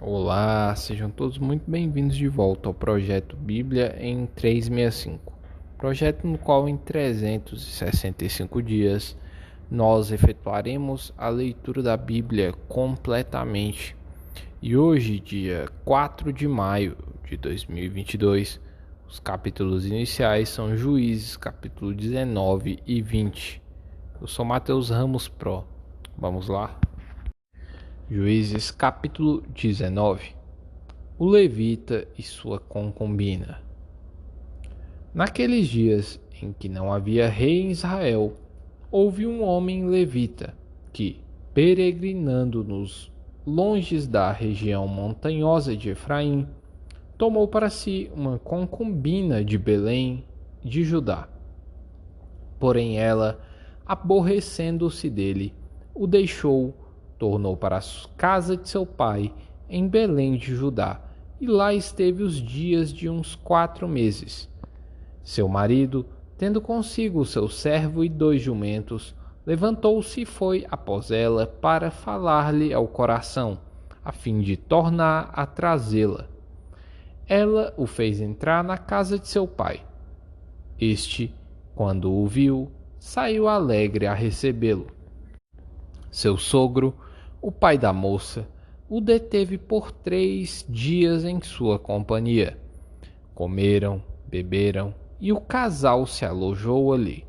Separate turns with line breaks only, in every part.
Olá, sejam todos muito bem-vindos de volta ao projeto Bíblia em 365, projeto no qual em 365 dias nós efetuaremos a leitura da Bíblia completamente. E hoje, dia 4 de maio de 2022, os capítulos iniciais são Juízes, capítulo 19 e 20. Eu sou Matheus Ramos Pro. Vamos lá? Juízes capítulo 19. O levita e sua concubina. Naqueles dias em que não havia rei em Israel, houve um homem levita que, peregrinando nos longes da região montanhosa de Efraim, tomou para si uma concubina de Belém de Judá. Porém ela, aborrecendo-se dele, o deixou, tornou para a casa de seu pai em Belém de Judá, e lá esteve os dias de uns 4 meses. Seu marido, tendo consigo seu servo e 2 jumentos, levantou-se e foi após ela para falar-lhe ao coração, a fim de tornar a trazê-la. Ela o fez entrar na casa de seu pai. Este, quando o viu, saiu alegre a recebê-lo. Seu sogro, o pai da moça, o deteve por 3 dias em sua companhia. Comeram, beberam, e o casal se alojou ali.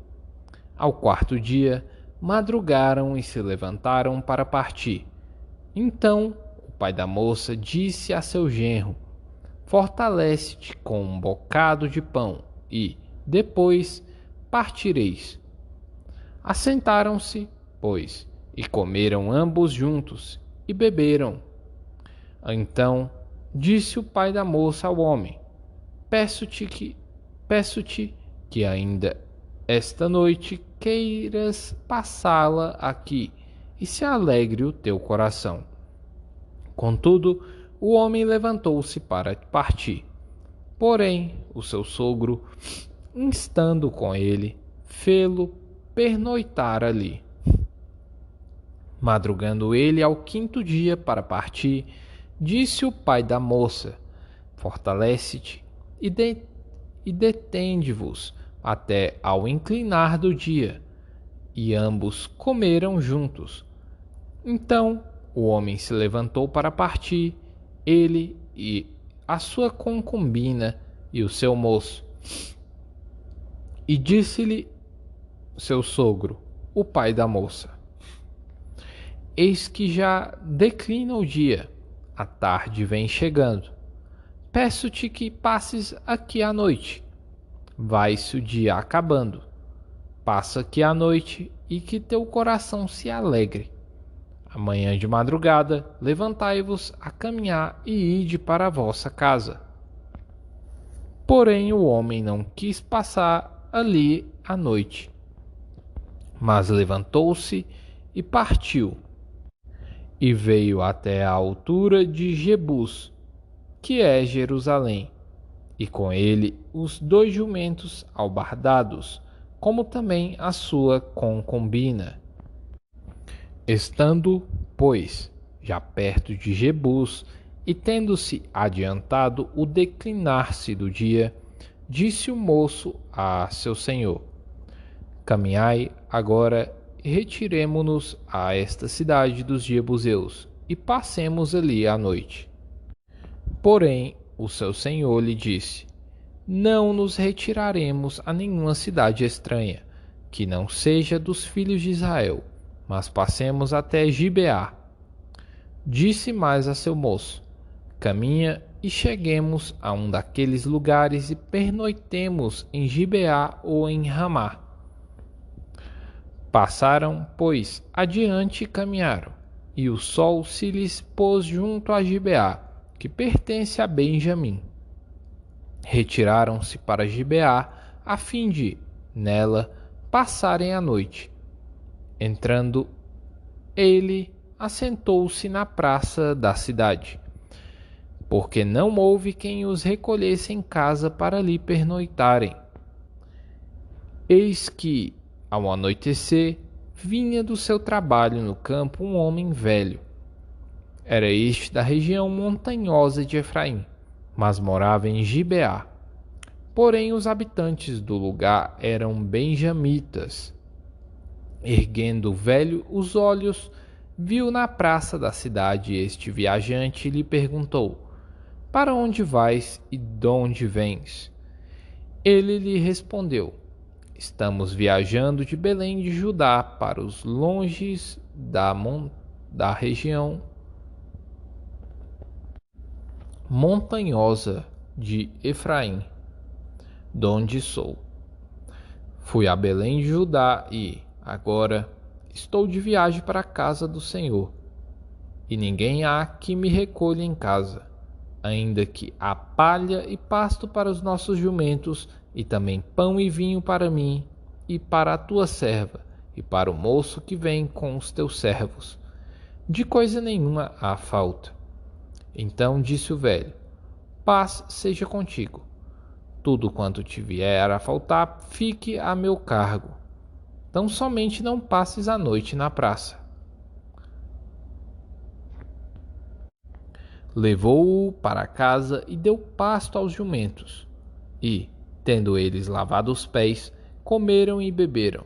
Ao 4º dia, madrugaram e se levantaram para partir. Então, o pai da moça disse a seu genro: fortalece-te com um bocado de pão, e, depois, partireis. Assentaram-se, pois, e comeram ambos juntos, e beberam. Então disse o pai da moça ao homem: Peço-te que ainda esta noite queiras passá-la aqui, e se alegre o teu coração. Contudo, o homem levantou-se para partir. Porém, o seu sogro, instando com ele, fê-lo pernoitar ali. Madrugando ele ao 5º dia para partir, disse o pai da moça: fortalece-te e detende-vos até ao inclinar do dia. E ambos comeram juntos. Então o homem se levantou para partir, ele e a sua concubina e o seu moço. E disse-lhe seu sogro, o pai da moça: eis que já declina o dia, a tarde vem chegando. Peço-te que passes aqui a noite. Vai-se o dia acabando. Passa aqui a noite e que teu coração se alegre. Amanhã de madrugada, levantai-vos a caminhar e ide para a vossa casa. Porém o homem não quis passar ali a noite, mas levantou-se e partiu. E veio até a altura de Jebus, que é Jerusalém, e com ele os 2 jumentos albardados, como também a sua concubina. Estando, pois, já perto de Jebus, e tendo-se adiantado o declinar-se do dia, disse o moço a seu senhor: caminhai agora e retiremo-nos a esta cidade dos jebuseus, e passemos ali a noite. Porém, o seu senhor lhe disse: não nos retiraremos a nenhuma cidade estranha, que não seja dos filhos de Israel, mas passemos até Gibeá. Disse mais a seu moço: caminha e cheguemos a um daqueles lugares e pernoitemos em Gibeá ou em Ramá. Passaram, pois, adiante e caminharam, e o sol se lhes pôs junto a Gibeá, que pertence a Benjamim. Retiraram-se para Gibeá, a fim de, nela, passarem a noite. Entrando, ele assentou-se na praça da cidade, porque não houve quem os recolhesse em casa para ali pernoitarem. Eis que, ao anoitecer, vinha do seu trabalho no campo um homem velho. Era este da região montanhosa de Efraim, mas morava em Gibeá. Porém, os habitantes do lugar eram benjamitas. Erguendo o velho os olhos, viu na praça da cidade este viajante e lhe perguntou: Para onde vais e de onde vens? Ele lhe respondeu: Estamos viajando de Belém de Judá para os longes da região montanhosa de Efraim, donde sou. Fui a Belém de Judá e, agora, estou de viagem para a casa do Senhor. E ninguém há que me recolha em casa, ainda que há palha e pasto para os nossos jumentos, e também pão e vinho para mim e para a tua serva, e para o moço que vem com os teus servos. De coisa nenhuma há falta. Então disse o velho: Paz seja contigo. Tudo quanto te vier a faltar, fique a meu cargo. Tão somente não passes a noite na praça. Levou-o para casa e deu pasto aos jumentos. E, tendo eles lavado os pés, comeram e beberam.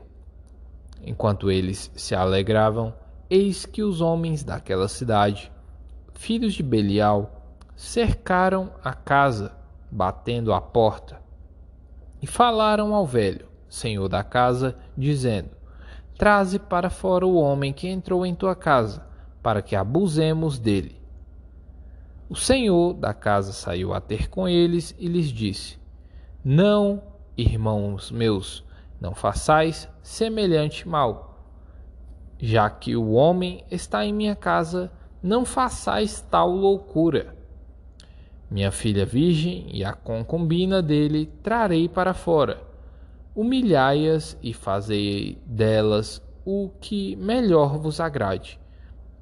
Enquanto eles se alegravam, eis que os homens daquela cidade, filhos de Belial, cercaram a casa, batendo à porta. E falaram ao velho, senhor da casa, dizendo: Traze para fora o homem que entrou em tua casa, para que abusemos dele. O senhor da casa saiu a ter com eles e lhes disse: Não, irmãos meus, não façais semelhante mal. Já que o homem está em minha casa, não façais tal loucura. Minha filha virgem e a concubina dele trarei para fora. Humilhai-as e fazei delas o que melhor vos agrade.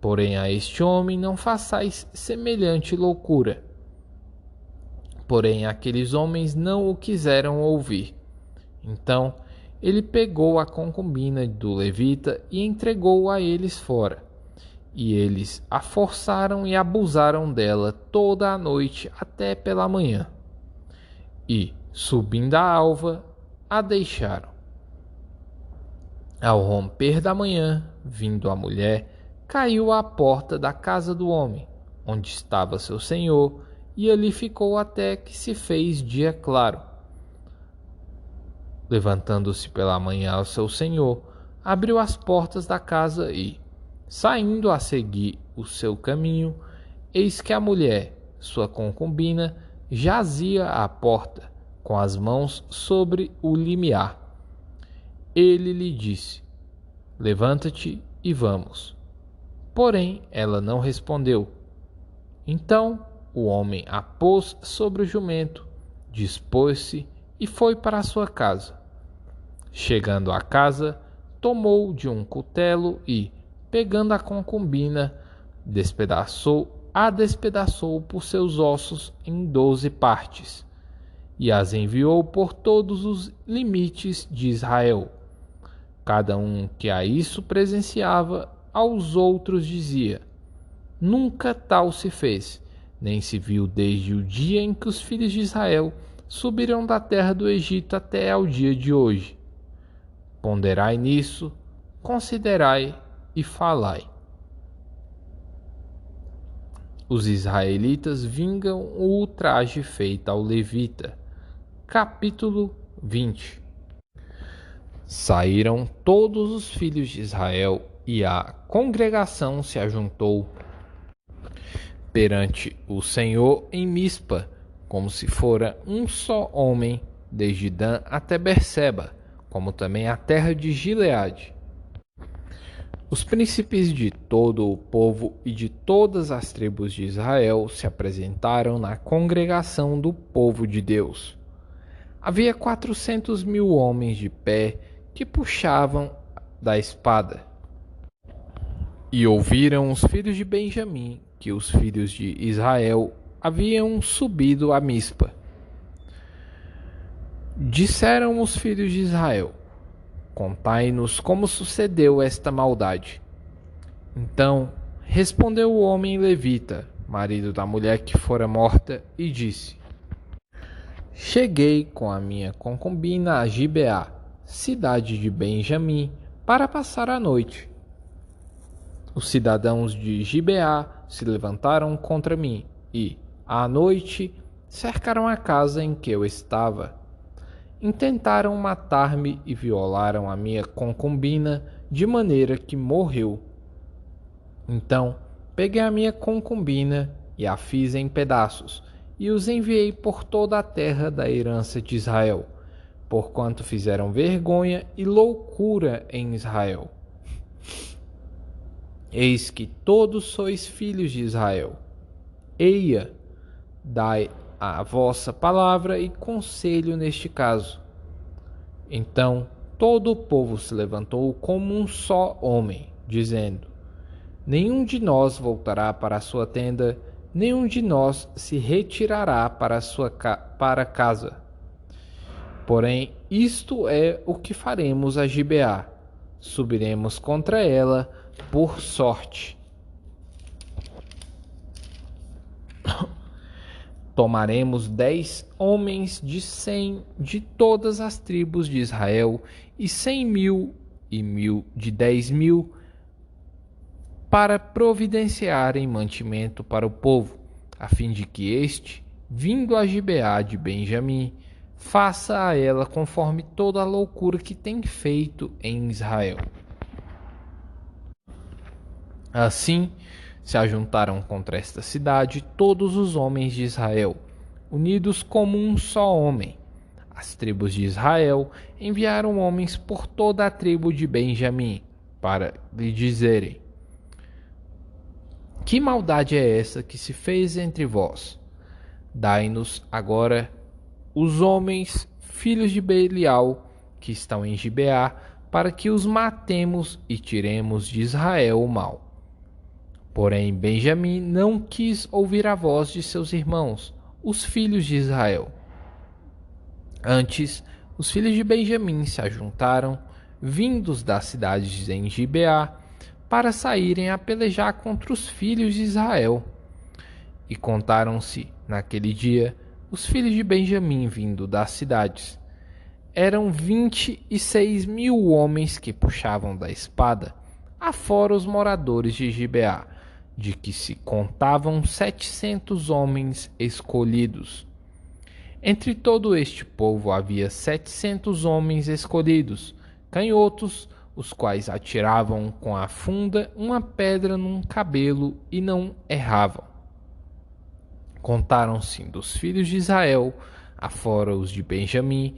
Porém a este homem não façais semelhante loucura. Porém aqueles homens não o quiseram ouvir. Então ele pegou a concubina do levita e entregou a eles fora. E eles a forçaram e abusaram dela toda a noite até pela manhã. E, subindo a alva, a deixaram. Ao romper da manhã, vindo a mulher, caiu à porta da casa do homem, onde estava seu senhor, e ali ficou até que se fez dia claro. Levantando-se pela manhã ao seu senhor, abriu as portas da casa e, saindo a seguir o seu caminho, eis que a mulher, sua concubina, jazia à porta, com as mãos sobre o limiar. Ele lhe disse: Levanta-te e vamos. Porém, ela não respondeu. Então o homem a pôs sobre o jumento, dispôs-se e foi para a sua casa. Chegando à casa, tomou de um cutelo e, pegando a concubina, despedaçou por seus ossos em 12 partes, e as enviou por todos os limites de Israel. Cada um que a isso presenciava, aos outros dizia: Nunca tal se fez, nem se viu desde o dia em que os filhos de Israel subiram da terra do Egito até ao dia de hoje. Ponderai nisso, considerai e falai. Os israelitas vingam o ultraje feito ao levita. Capítulo 20. Saíram todos os filhos de Israel e a congregação se ajuntou perante o Senhor em Mispa, como se fora um só homem, desde Dan até Berseba, como também a terra de Gileade. Os príncipes de todo o povo e de todas as tribos de Israel se apresentaram na congregação do povo de Deus. Havia 400.000 homens de pé que puxavam da espada. E ouviram os filhos de Benjamim que os filhos de Israel haviam subido a Mispa. Disseram os filhos de Israel: Contai-nos como sucedeu esta maldade. Então Respondeu o homem levita, marido da mulher que fora morta, e disse: Cheguei com a minha concubina a Gibeá, cidade de Benjamim, para passar a noite. Os cidadãos de Gibeá se levantaram contra mim e, à noite, cercaram a casa em que eu estava. Intentaram matar-me e violaram a minha concubina de maneira que morreu. Então, peguei a minha concubina e a fiz em pedaços, e os enviei por toda a terra da herança de Israel, porquanto fizeram vergonha e loucura em Israel. Eis que todos sois filhos de Israel. Eia, dai a vossa palavra e conselho neste caso. Então todo o povo se levantou como um só homem, dizendo: Nenhum de nós voltará para a sua tenda, nenhum de nós se retirará para casa. Porém, isto é o que faremos a Gibeá: subiremos contra ela por sorte. Tomaremos 10 homens de 100 de todas as tribos de Israel, e 100.000 e 1.000 de 10.000, para providenciarem mantimento para o povo, a fim de que este, vindo a Gibeá de Benjamim, faça a ela conforme toda a loucura que tem feito em Israel. Assim, se ajuntaram contra esta cidade todos os homens de Israel, unidos como um só homem. As tribos de Israel enviaram homens por toda a tribo de Benjamim, para lhe dizerem: Que maldade é essa que se fez entre vós? Dai-nos agora os homens, filhos de Belial, que estão em Gibeá, para que os matemos e tiremos de Israel o mal. Porém, Benjamim não quis ouvir a voz de seus irmãos, os filhos de Israel. Antes, os filhos de Benjamim se ajuntaram, vindos das cidades em Gibeá, para saírem a pelejar contra os filhos de Israel. E contaram-se, naquele dia, os filhos de Benjamim vindo das cidades. Eram 26.000 homens que puxavam da espada, afora os moradores de Gibeá, de que se contavam 700 homens escolhidos. Entre todo este povo havia 700 homens escolhidos, canhotos, os quais atiravam com a funda uma pedra num cabelo e não erravam. Contaram-se dos filhos de Israel, afora os de Benjamim,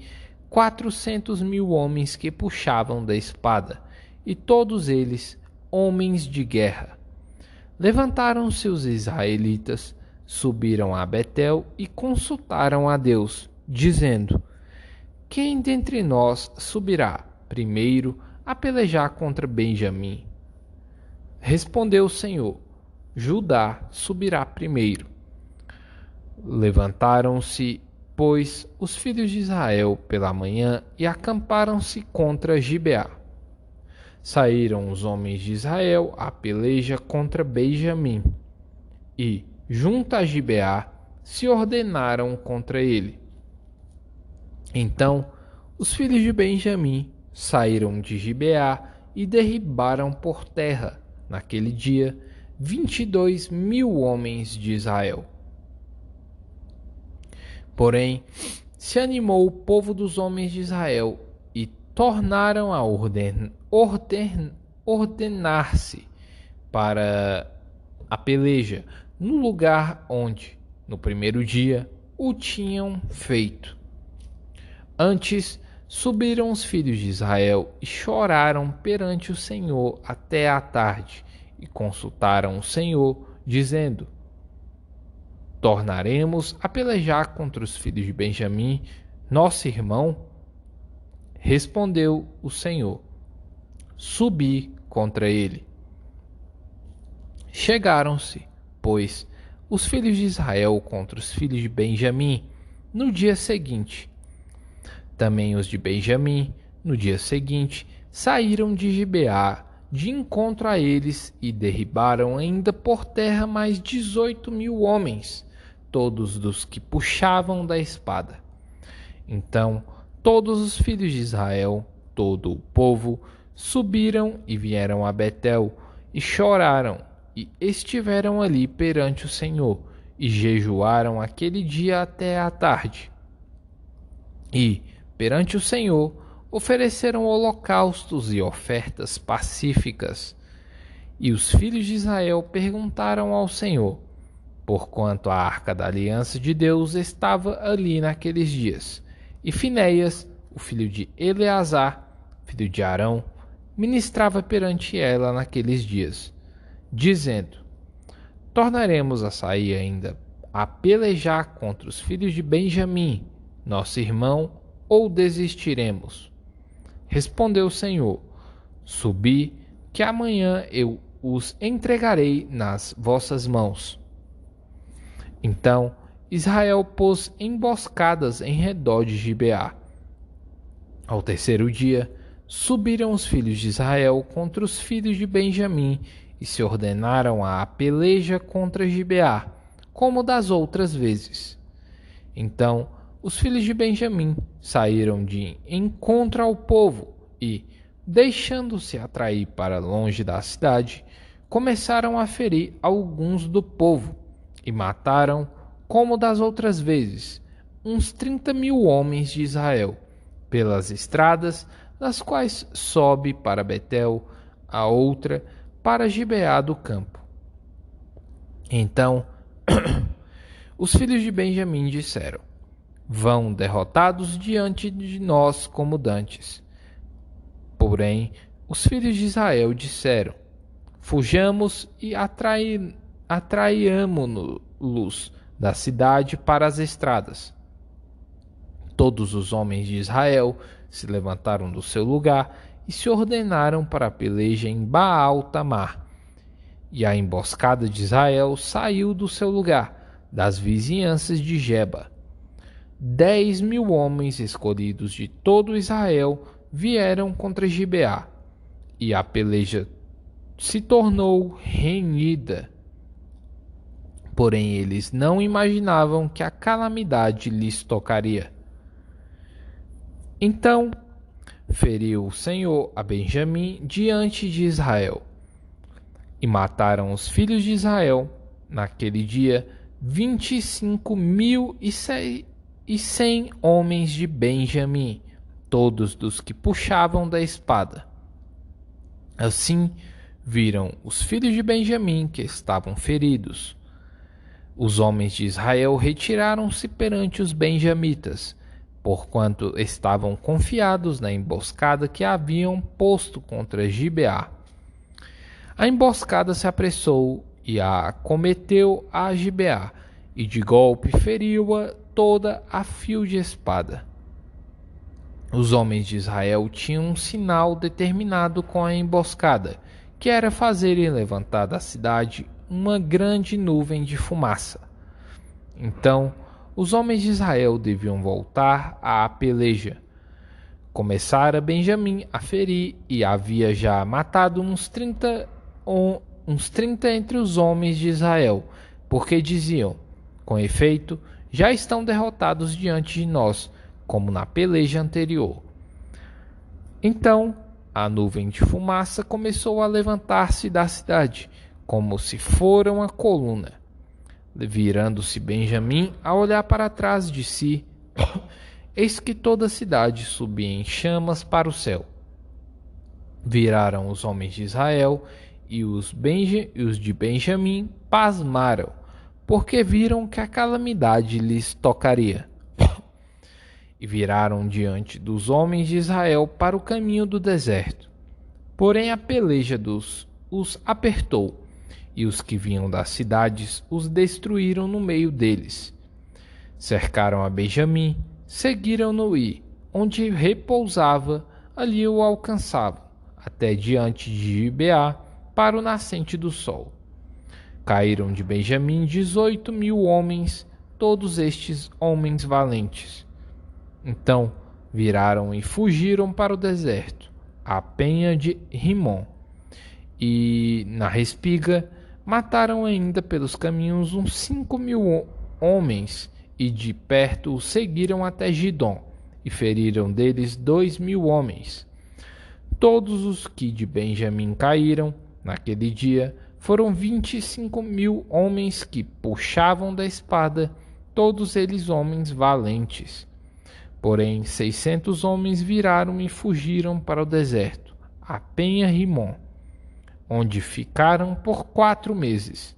400.000 homens que puxavam da espada, e todos eles homens de guerra. Levantaram-se os israelitas, subiram a Betel e consultaram a Deus, dizendo: Quem dentre nós subirá primeiro a pelejar contra Benjamim? Respondeu o Senhor: Judá subirá primeiro. Levantaram-se, pois, os filhos de Israel pela manhã e acamparam-se contra Gibeá. Saíram os homens de Israel à peleja contra Benjamim e, junto a Gibeá, se ordenaram contra ele. Então, os filhos de Benjamim saíram de Gibeá e derribaram por terra, naquele dia, 22.000 homens de Israel. Porém, se animou o povo dos homens de Israel e tornaram a ordenar-se para a peleja no lugar onde, no primeiro dia, o tinham feito. Antes, subiram os filhos de Israel e choraram perante o Senhor até a tarde, e consultaram o Senhor, dizendo: Tornaremos a pelejar contra os filhos de Benjamim, nosso irmão? Respondeu o Senhor: Subi contra ele. Chegaram-se, pois, os filhos de Israel contra os filhos de Benjamim no dia seguinte. Também os de Benjamim, no dia seguinte, saíram de Gibeá de encontro a eles e derribaram ainda por terra mais 18.000 homens, todos dos que puxavam da espada. Então todos os filhos de Israel, todo o povo, subiram e vieram a Betel e choraram e estiveram ali perante o Senhor e jejuaram aquele dia até a tarde. E, perante o Senhor, ofereceram holocaustos e ofertas pacíficas. E os filhos de Israel perguntaram ao Senhor, porquanto a arca da aliança de Deus estava ali naqueles dias. E Finéias, o filho de Eleazar, filho de Arão, ministrava perante ela naqueles dias, dizendo: tornaremos a sair ainda a pelejar contra os filhos de Benjamim, nosso irmão, ou desistiremos? Respondeu o Senhor: subi, que amanhã eu os entregarei nas vossas mãos. Então Israel pôs emboscadas em redor de Gibeá. Ao terceiro dia, subiram os filhos de Israel contra os filhos de Benjamim e se ordenaram a peleja contra Gibeá, como das outras vezes. Então os filhos de Benjamim saíram de encontro ao povo e, deixando-se atrair para longe da cidade, começaram a ferir alguns do povo e mataram, como das outras vezes, uns 30.000 homens de Israel, pelas estradas das quais sobe para Betel, a outra para Gibeá do campo. Então os filhos de Benjamim disseram: vão derrotados diante de nós como dantes. Porém os filhos de Israel disseram: fujamos e atraiamo-los da cidade para as estradas. Todos os homens de Israel se levantaram do seu lugar e se ordenaram para a peleja em Baal-Tamar. E a emboscada de Israel saiu do seu lugar, das vizinhanças de Geba. 10.000 homens escolhidos de todo Israel vieram contra Gibeá, e a peleja se tornou renhida. Porém eles não imaginavam que a calamidade lhes tocaria. Então feriu o Senhor a Benjamim diante de Israel. E mataram os filhos de Israel, naquele dia, 25.100 homens de Benjamim, todos dos que puxavam da espada. Assim viram os filhos de Benjamim que estavam feridos. Os homens de Israel retiraram-se perante os benjamitas, porquanto estavam confiados na emboscada que haviam posto contra Gibeá. A emboscada se apressou e a acometeu a Gibeá, e de golpe feriu-a toda a fio de espada. Os homens de Israel tinham um sinal determinado com a emboscada, que era fazerem levantar da cidade uma grande nuvem de fumaça. Então os homens de Israel deviam voltar à peleja. Começara Benjamim a ferir e havia já matado uns 30 entre os homens de Israel, porque diziam: com efeito, já estão derrotados diante de nós, como na peleja anterior. Então a nuvem de fumaça começou a levantar-se da cidade, como se fora uma coluna. Virando-se Benjamim a olhar para trás de si, eis que toda a cidade subia em chamas para o céu. Viraram os homens de Israel e os de Benjamim pasmaram, porque viram que a calamidade lhes tocaria. E viraram diante dos homens de Israel para o caminho do deserto. Porém a peleja os apertou, e os que vinham das cidades os destruíram no meio deles. Cercaram a Benjamim, seguiram-no e, onde repousava, ali o alcançavam, até diante de Gibeá, para o nascente do sol. Caíram de Benjamim 18.000 homens, todos estes homens valentes. Então viraram e fugiram para o deserto, à penha de Rimon. e na respiga mataram ainda pelos caminhos uns 5.000 homens, e de perto os seguiram até Gidom, e feriram deles 2.000 homens. Todos os que de Benjamim caíram naquele dia foram 25.000 homens que puxavam da espada, todos eles homens valentes. Porém 600 homens viraram e fugiram para o deserto, a penha Rimon, onde ficaram por 4 meses.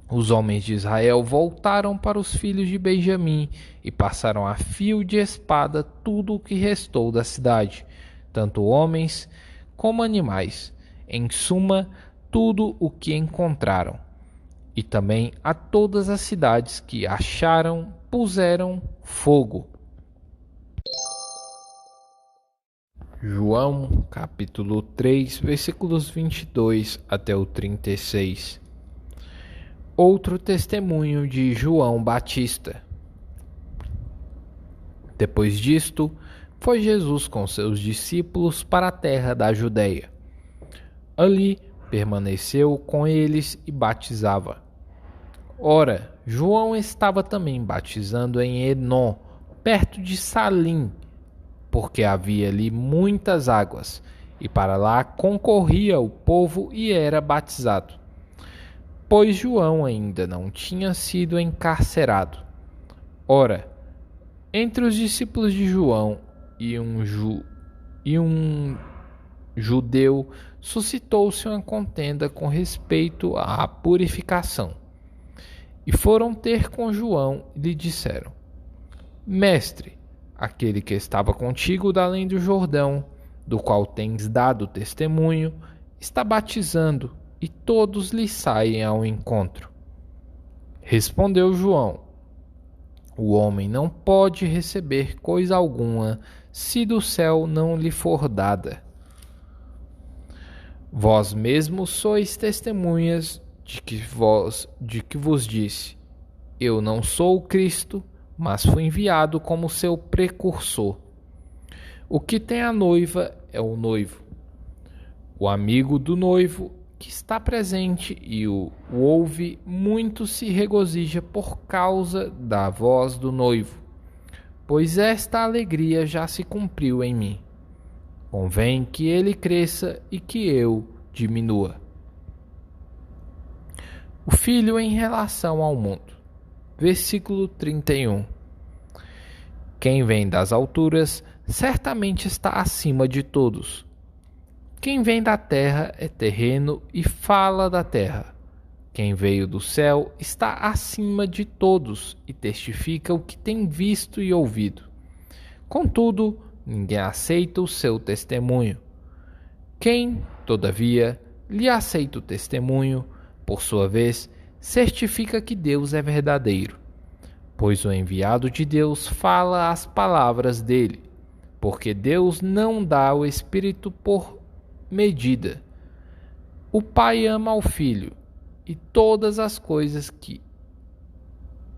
Os homens de Israel voltaram para os filhos de Benjamim e passaram a fio de espada tudo o que restou da cidade, tanto homens como animais, em suma, tudo o que encontraram. E também a todas as cidades que acharam puseram fogo. João, capítulo 3, versículos 22 até o 36. Outro testemunho de João Batista. Depois disto, foi Jesus com seus discípulos para a terra da Judeia. Ali permaneceu com eles e batizava. Ora, João estava também batizando em Enom, perto de Salim, porque havia ali muitas águas, e para lá concorria o povo e era batizado. Pois João ainda não tinha sido encarcerado. Ora, entre os discípulos de João e um judeu suscitou-se uma contenda com respeito à purificação. E foram ter com João e lhe disseram: Mestre, aquele que estava contigo da além do Jordão, do qual tens dado testemunho, está batizando, e todos lhe saem ao encontro. Respondeu João: O homem não pode receber coisa alguma, se do céu não lhe for dada. Vós mesmos sois testemunhas de que vos disse: Eu não sou o Cristo, mas fui enviado como seu precursor. O que tem a noiva é o noivo. O amigo do noivo que está presente e o ouve muito se regozija por causa da voz do noivo, pois esta alegria já se cumpriu em mim. Convém que ele cresça e que eu diminua. O Filho em relação ao mundo. Versículo 31. Quem vem das alturas certamente está acima de todos. Quem vem da terra é terreno e fala da terra. Quem veio do céu está acima de todos e testifica o que tem visto e ouvido. Contudo, ninguém aceita o seu testemunho. Quem, todavia, lhe aceita o testemunho, por sua vez, certifica que Deus é verdadeiro, pois o enviado de Deus fala as palavras dele, porque Deus não dá o Espírito por medida. O Pai ama ao Filho e todas as coisas que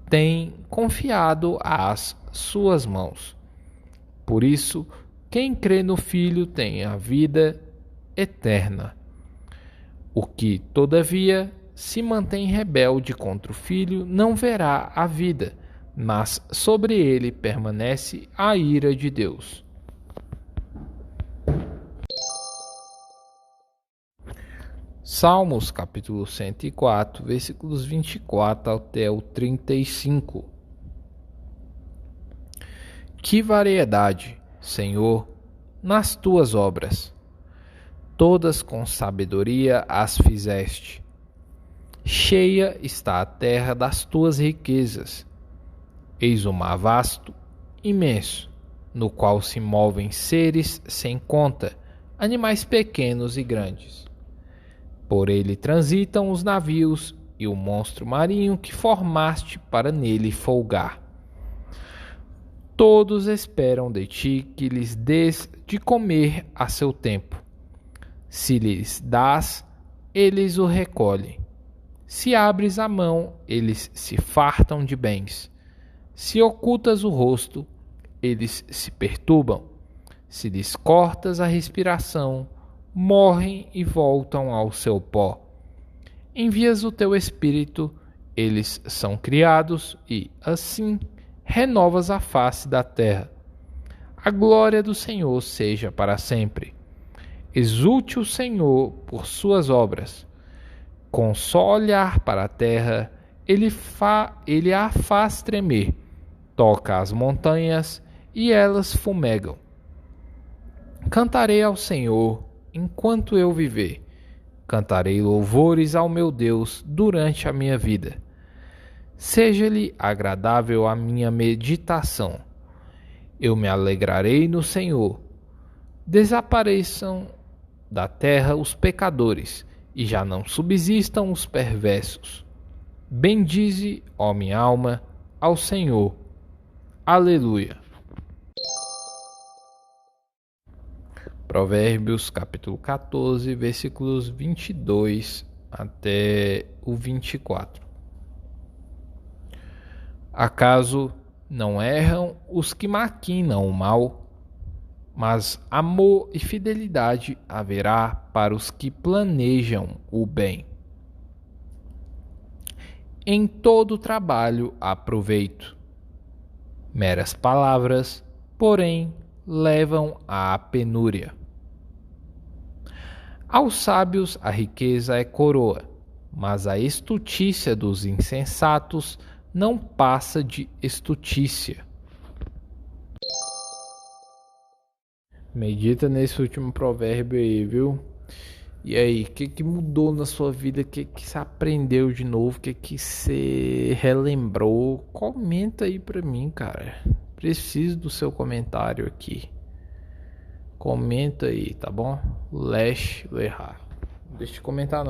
tem confiado às suas mãos. Por isso, quem crê no Filho tem a vida eterna. O que, todavia, se mantém rebelde contra o Filho não verá a vida, mas sobre ele permanece a ira de Deus. Salmos capítulo 104, versículos 24 até o 35. Que variedade, Senhor, nas tuas obras! Todas com sabedoria as fizeste. Cheia está a terra das tuas riquezas. Eis o mar vasto, imenso, no qual se movem seres sem conta, animais pequenos e grandes. Por ele transitam os navios e o monstro marinho que formaste para nele folgar. Todos esperam de ti que lhes dês de comer a seu tempo. Se lhes dás, eles o recolhem. Se abres a mão, eles se fartam de bens. Se ocultas o rosto, eles se perturbam. Se lhes cortas a respiração, morrem e voltam ao seu pó. Envias o teu espírito, eles são criados e, assim, renovas a face da terra. A glória do Senhor seja para sempre. Exulte o Senhor por suas obras. Com só olhar para a terra, ele a faz tremer. Toca as montanhas e elas fumegam. Cantarei ao Senhor enquanto eu viver. Cantarei louvores ao meu Deus durante a minha vida. Seja-lhe agradável a minha meditação. Eu me alegrarei no Senhor. Desapareçam da terra os pecadores, e já não subsistam os perversos. Bendize, ó minha alma, ao Senhor. Aleluia. Provérbios capítulo 14, versículos 22 até o 24. Acaso não erram os que maquinam o mal, mas amor e fidelidade haverá para os que planejam o bem. Em todo trabalho há proveito. Meras palavras, porém, levam à penúria. Aos sábios a riqueza é coroa, mas a estutícia dos insensatos não passa de estutícia. Medita nesse último provérbio aí, viu? E aí, o que mudou na sua vida? O que você aprendeu de novo? O que você relembrou? Comenta aí pra mim, cara. Preciso do seu comentário aqui. Comenta aí, tá bom? Deixa de comentar não.